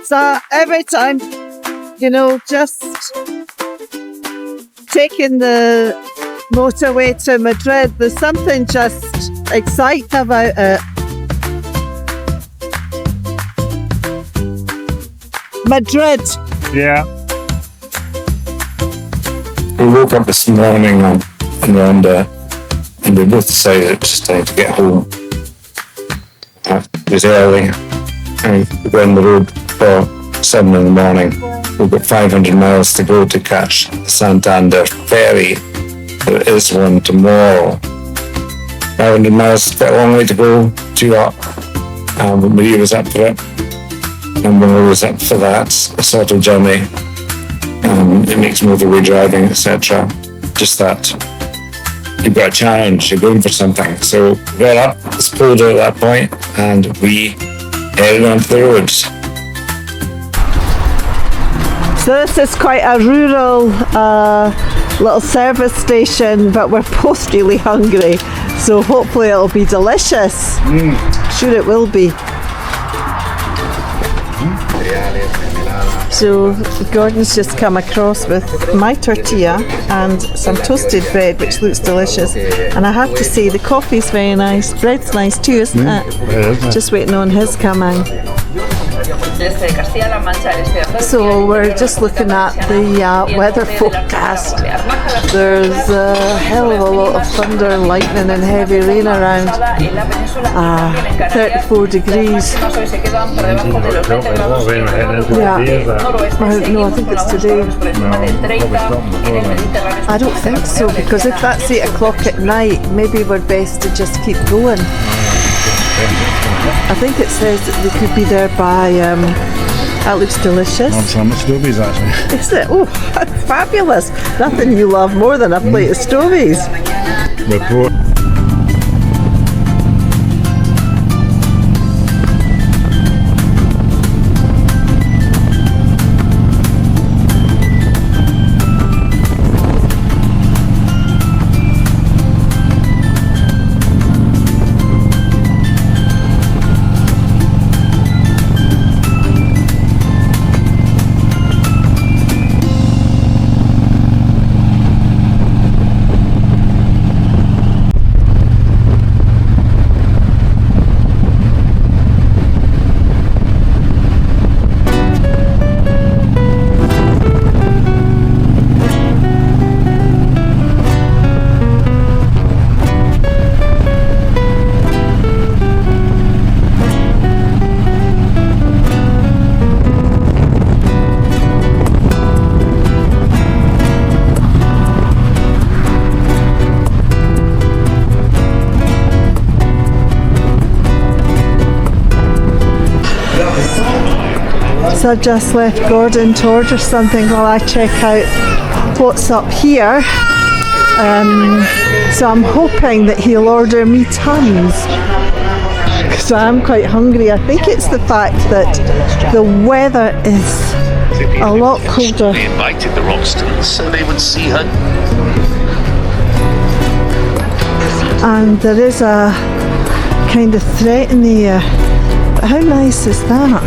So every time, just taking the motorway to Madrid, there's something just exciting about it. Madrid. Yeah. We woke up this morning in Ronda and we both decided it was time to get home. It was early and we were on the road for 7 in the morning. We've got 500 miles to go to catch the Santander Ferry. There is one tomorrow. 500 miles is quite a long way to go, too up. But Maria was up for it. And when I was up for that sort of journey, it makes motorway driving, etc. Just that you've got a challenge, you're going for something. So we got up, it's colder at that point, and we headed onto the roads. So this is quite a rural little service station, but we're both really hungry. So hopefully it'll be delicious. Sure it will be. So Gordon's just come across with my tortilla and some toasted bread, which looks delicious. And I have to say the coffee's very nice. Bread's nice too, isn't it? Just waiting on his coming. So we're just looking at the weather forecast. There's a hell of a lot of thunder, lightning and heavy rain around. 34 degrees. Yeah. No, I think it's today. I don't think so, because if that's 8 o'clock at night, maybe we're best to just keep going. I think it says that we could be there by, that looks delicious. Some stovies actually. Is it? Oh, that's fabulous. Nothing you love more than a plate of stovies. So I've just left Gordon to order something while I check out what's up here. So I'm hoping that he'll order me tons, because I'm quite hungry. I think it's the fact that the weather is a lot colder. They invited the Roxtons so they would see her. And there is a kind of threat in the air. But how nice is that?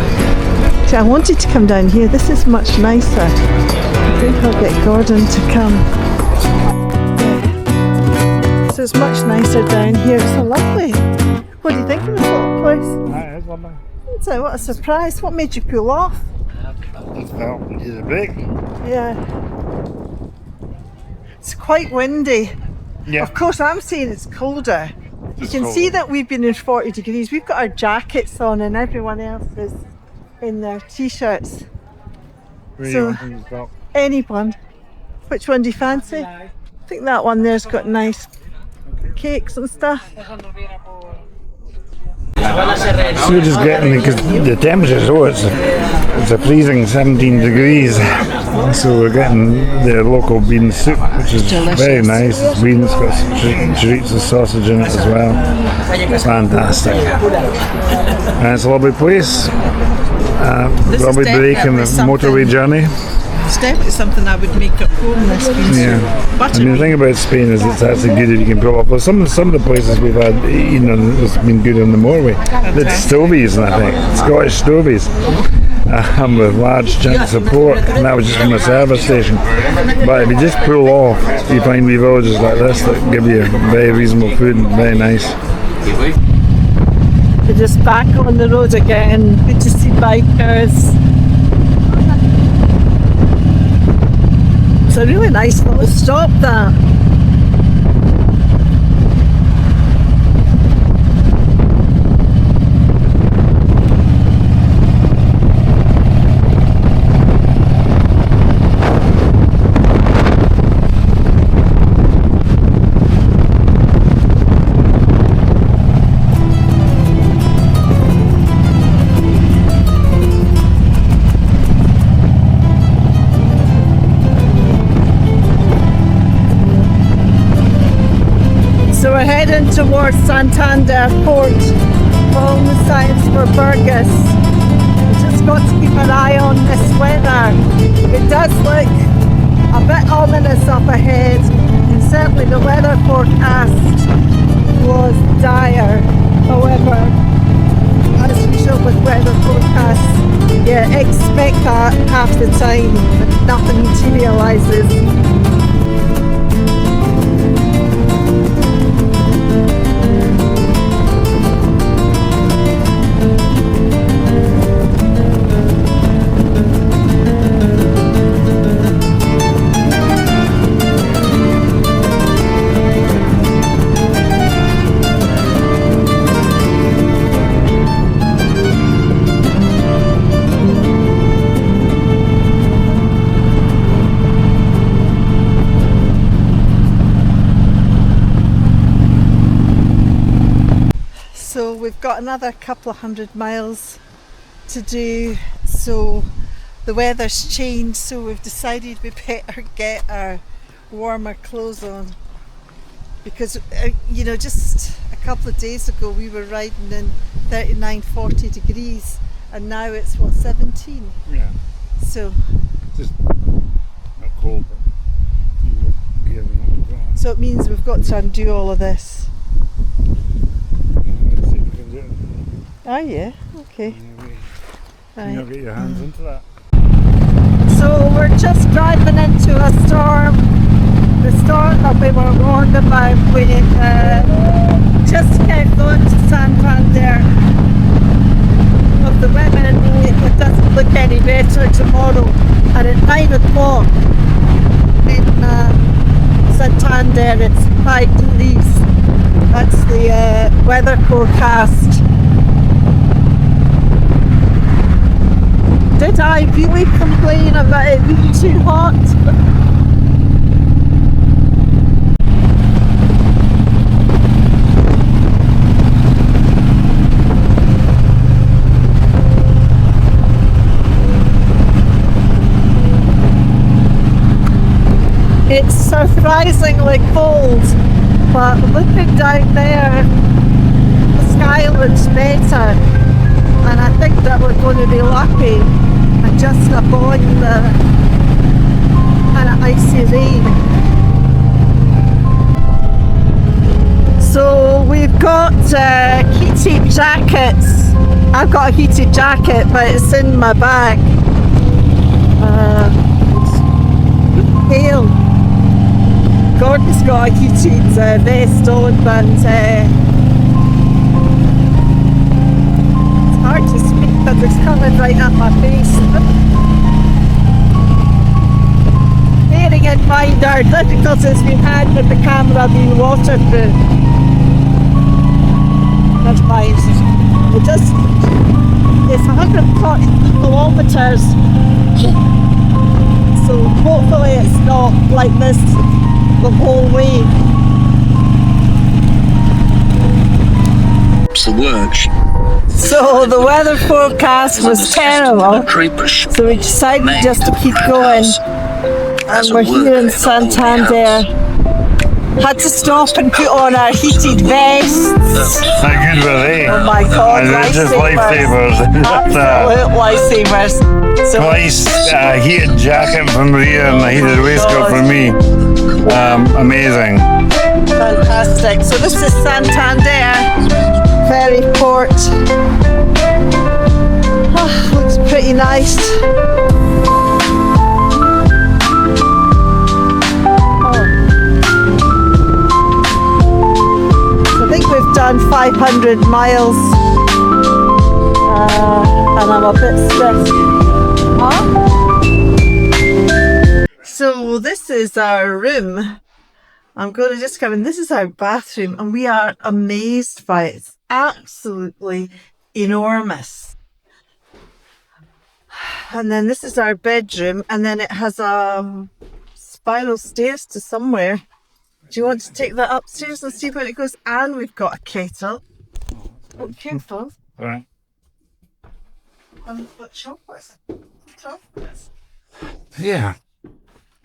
See, I wanted to come down here. This is much nicer. I think I'll get Gordon to come. So it's much nicer down here. It's so lovely. What do you think of this little place? That is lovely. So what a surprise. What made you pull off? Just felt needed a break. Yeah. It's quite windy. Yeah. Of course, I'm saying it's colder. You can colder. see that we've been in 40 degrees. We've got our jackets on and everyone else is in their t-shirts. So, anyone. Which one do you fancy? I think that one there's got nice cakes and stuff. So we're just getting, because the temperature is it's a freezing 17 degrees. So we're getting the local bean soup, which is delicious. Very nice. It's beans, it's got chorizo sausage in it as well. It's fantastic. And it's a lovely place. Lovely break in the motorway journey. It's definitely something I would make at home, this bean soup. Yeah. Butter I mean, the bean. thing about Spain is it's actually good if you can pull up. Well, some of the places we've had eaten on, it's been good on the motorway. It's stovies, I think. Scottish stovies. With large chunks of pork, and that was just from a service station. But if you just pull off, you find wee villages like this that give you very reasonable food and very nice. We're just back on the road again. Good to see bikers. It's a really nice little stop, that. So we're heading towards Santander Port, all the signs for Burgos. We've just got to keep an eye on this weather. It does look a bit ominous up ahead, and certainly the weather forecast was dire. However, as usual with weather forecasts, you expect that half the time, but nothing materialises. So we've got another couple of 100 miles to do, so the weather's changed, so we've decided we better get our warmer clothes on, because you know, just a couple of days ago we were riding in 39-40 degrees and now it's what, 17? Yeah. So Just not cold, but so it means we've got to undo all of this. let's see if we can do it. Oh yeah, okay. You'll get your hands into that. So we're just driving into a storm. The storm that we were warned about. We just kept going to Santander. Of the weather, it doesn't look any better tomorrow. And at 9 o'clock in Santander, it's 5 degrees. That's the weather forecast. Did I really complain about it being too hot? It's surprisingly cold, but looking down there, the sky looks better, and I think that we're going to be lucky and just avoid the kind of icy rain. So we've got heated jackets. I've got a heated jacket, but it's in my bag. Pale. Gordon's got a heated vest on, but it's hard to speak because it's coming right at my face. Bearing in mind our difficulties we had with the camera being waterproof. That's fine. It's 140 kilometres, so hopefully it's not like this the whole way. So the weather forecast was terrible, so we decided just to keep going, and we're here in Santander. Had to stop and put on our heated vests. How good were they? Oh my God, And they're just lifesavers. Absolute lifesavers. So, Twice heated jacket from Maria and a heated waistcoat for me. Amazing. fantastic. So this is Santander, Ferry Port. Oh, looks pretty nice. I think we've done 500 miles and I'm a bit stressed. So this is our room. I'm going to just come in. This is our bathroom and we are amazed by it. It's absolutely enormous. And then this is our bedroom and then it has spiral stairs to somewhere. Do you want to take that upstairs and see where it goes? And we've got a kettle. Oh, careful. All right. What chocolates? Chocolates. Yeah.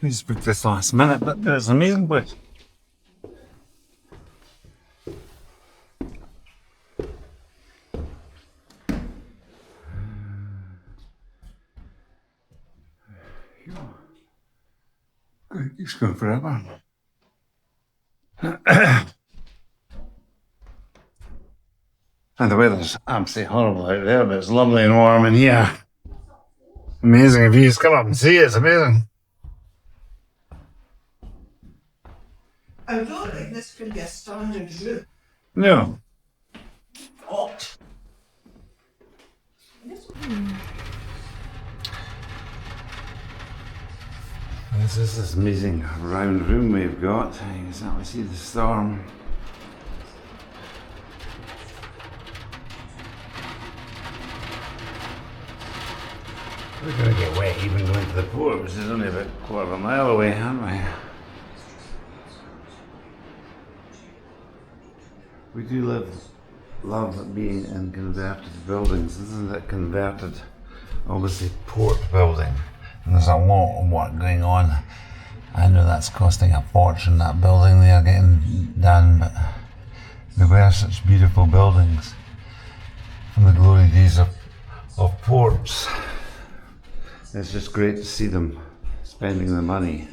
We just booked this last minute, but it's an amazing place. It's going forever. And the weather's absolutely horrible out there, but it's lovely and warm in here. Amazing views. Come up and see it. It's amazing. I don't think this could be a standard room. No. What? This is this amazing round room we've got. You can exactly see the storm. We're going to get wet even going to the port, which is only about a quarter of a mile away, aren't we? We do love being in converted buildings. This is a converted, obviously, port building. And there's a lot of work going on. I know that's costing a fortune, that building they are getting done, but they were such beautiful buildings from the glory days of ports. It's just great to see them spending the money,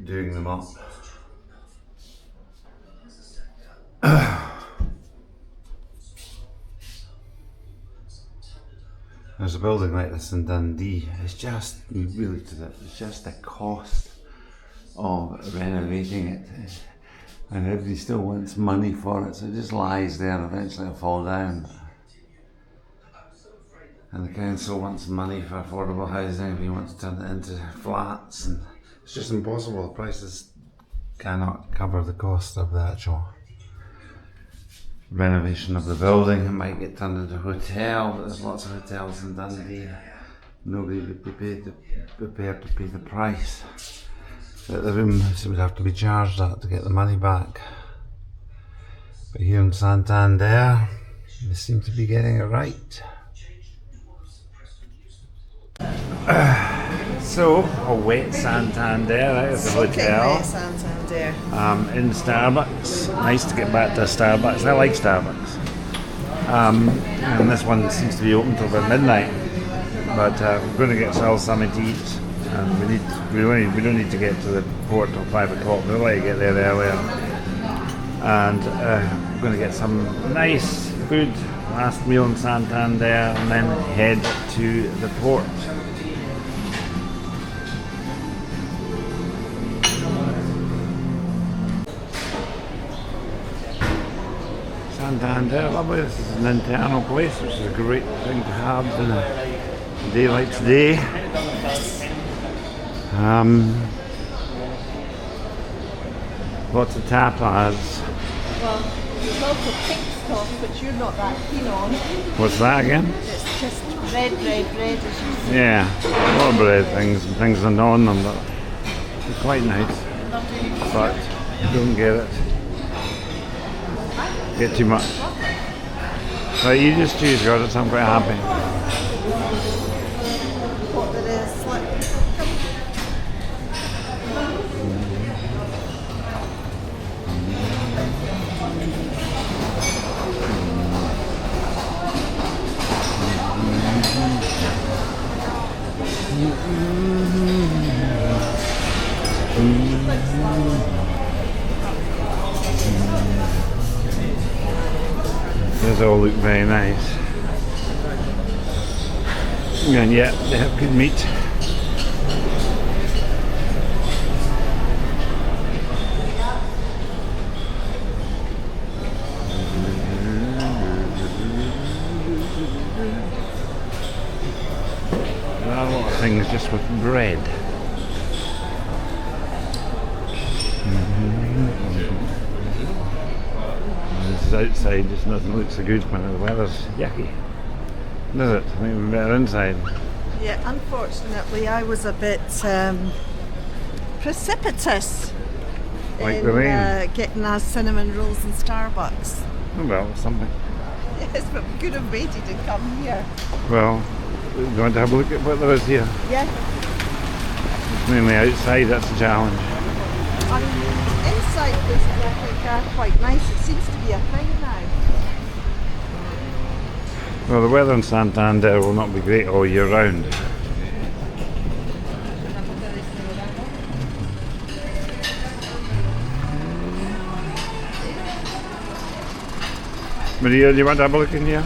doing them up. There's a building like this in Dundee. It's just, we looked at it, it's just the cost of renovating it. And everybody still wants money for it, so it just lies there and eventually it'll fall down. And the council wants money for affordable housing if you want to turn it into flats. And it's just impossible, the prices cannot cover the cost of the actual renovation of the building. It might get turned into a hotel, but there's lots of hotels in Dundee. Nobody would be prepared to pay the price that the rooms would have to be charged at to get the money back. But here in Santander, they seem to be getting it right. So, a wet Santander out of the hotel. Santander. In Starbucks. Nice to get back to Starbucks. I like Starbucks. And this one seems to be open till about midnight. But we're going to get ourselves something to eat. And we don't need to get to the port till 5 o'clock. We'll let you get there earlier. And we're going to get some nice food, last meal in Santander, and then head to the port. Santander, lovely. This is an internal place, which is a great thing to have in a day like today. Lots of tapas. Well, there's also pink stuff, which you're not that keen on. What's that again? It's just bread, as you see. Yeah, a lot of bread things and things are on them, but they're quite nice. But don't get it. Get too much. So you just choose, Gordon, so I'm quite happy. What there is, like, Those all look very nice. And yeah, they have good meat. There are a lot of things just with bread. This is outside, just nothing looks so good when the weather's yucky. Does it? I think we're better inside. Yeah, unfortunately I was a bit precipitous Like in the rain. getting our cinnamon rolls in Starbucks. Oh, well, something. Yes, but we could have waited and come here. Well, do you want to have a look at what there is here? Yeah. It's mainly outside, that's the challenge. I mean, inside places I think are quite nice. It seems to be a thing now. Well, the weather in Santander will not be great all year round. Maria, do you want to have a look in here?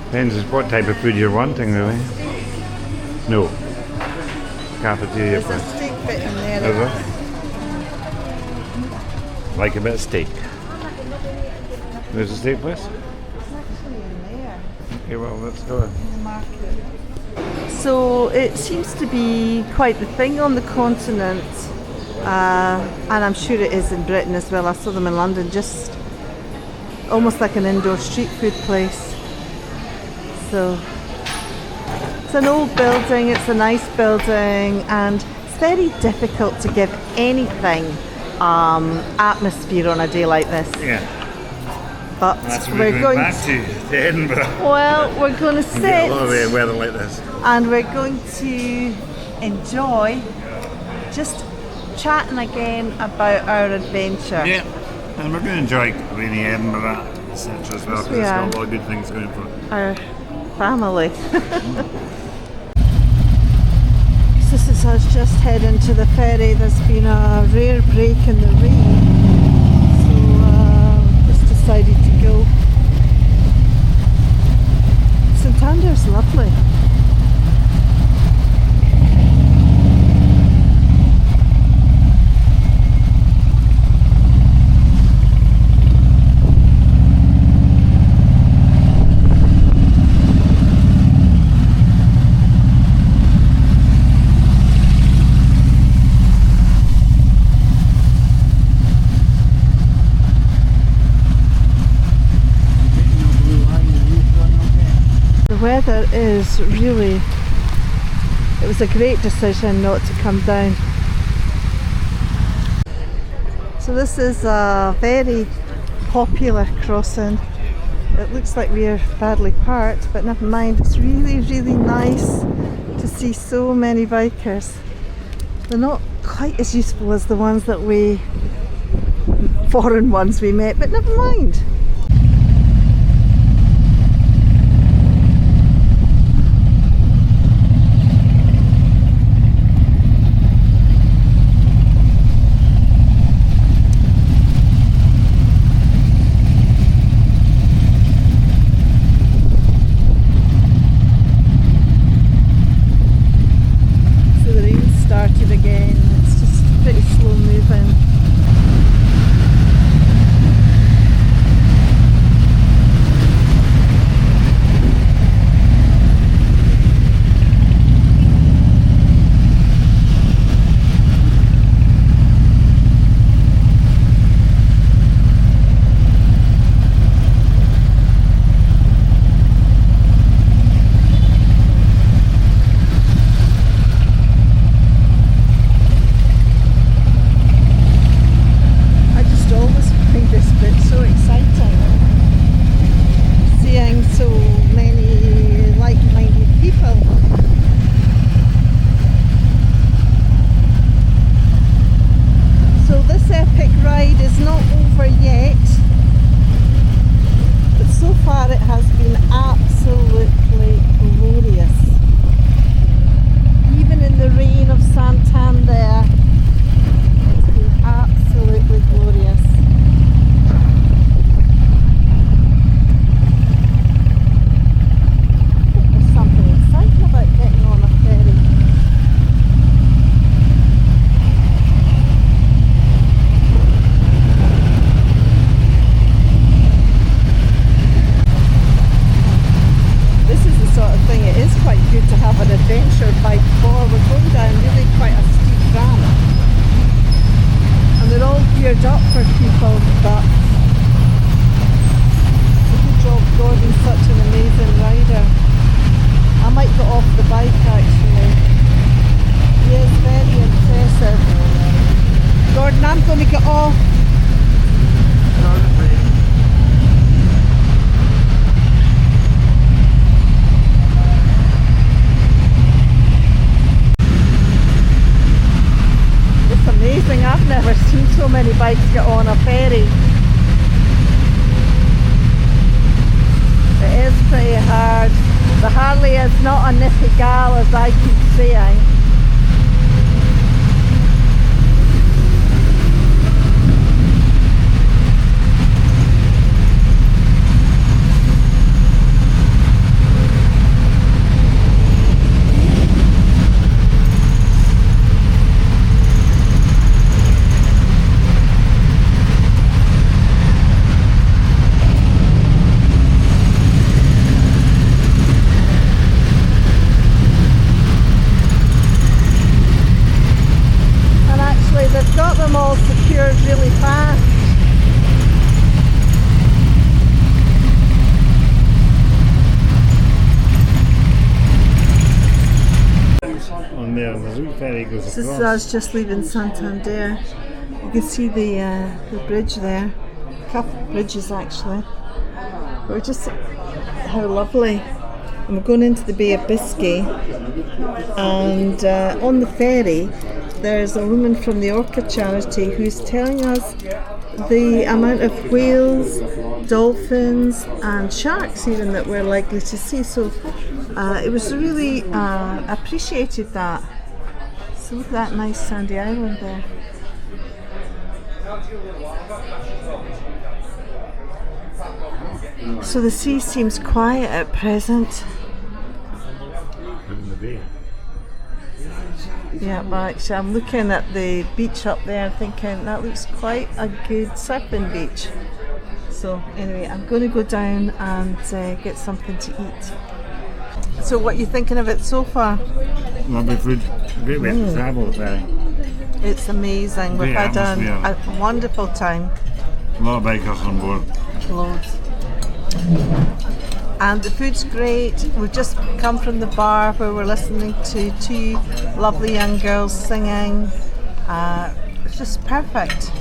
Depends on what type of food you're wanting, really. No. Cafeteria There's a place. steak bit in there. Is there? Like a bit of steak. There's a steak place? It's actually in there. Okay, well, let's go. In the market. So it seems to be quite the thing on the continent, and I'm sure it is in Britain as well. I saw them in London, just almost like an indoor street food place. So it's an old building, it's a nice building, and it's very difficult to give anything atmosphere on a day like this. Yeah. But That's what we're going back to Edinburgh. well, we're going to You get a lot of sit weather like this. and we're going to enjoy just chatting again about our adventure. Yeah, and we're going to enjoy rainy Edinburgh, etc. as well, because we it's are. got a lot of good things going for it. Our family. This is us just heading to the ferry. There's been a rare break in the rain, so just decided to go. Santander's lovely. The weather is really, it was a great decision not to come down. So this is a very popular crossing. It looks like we are badly parked, but never mind. It's really, really nice to see so many bikers. They're not quite as useful as the ones that foreign ones we met, but never mind. Started again. It's just pretty slow moving. for people, but good job, Gordon's such an amazing rider. I might get off the bike actually. He is very impressive. Gordon, I'm going to get off. It's amazing, I've never seen so many bikes get on a ferry. It is pretty hard. The Harley is not a nippy gal, as I keep saying. They've got them all secured really fast. On there, the route ferry goes This is across. us just leaving Santander. You can see the bridge there. A couple of bridges actually. We're just, how lovely. And we're going into the Bay of Biscay. And on the ferry, there's a woman from the Orca charity who's telling us the amount of whales, dolphins and sharks even that we're likely to see. So it was really appreciated that. So look at that nice sandy island there. So the sea seems quiet at present. In the bay. Yeah, well actually I'm looking at the beach up there and thinking that looks quite a good surfing beach. So anyway, I'm going to go down and get something to eat. So what are you thinking of it so far? Lovely food. Great way to travel the ferry. It's amazing. We've Great had a wonderful time. A lot of bikers on board. Loads. And the food's great. We've just come from the bar where we're listening to two lovely young girls singing. It's just perfect.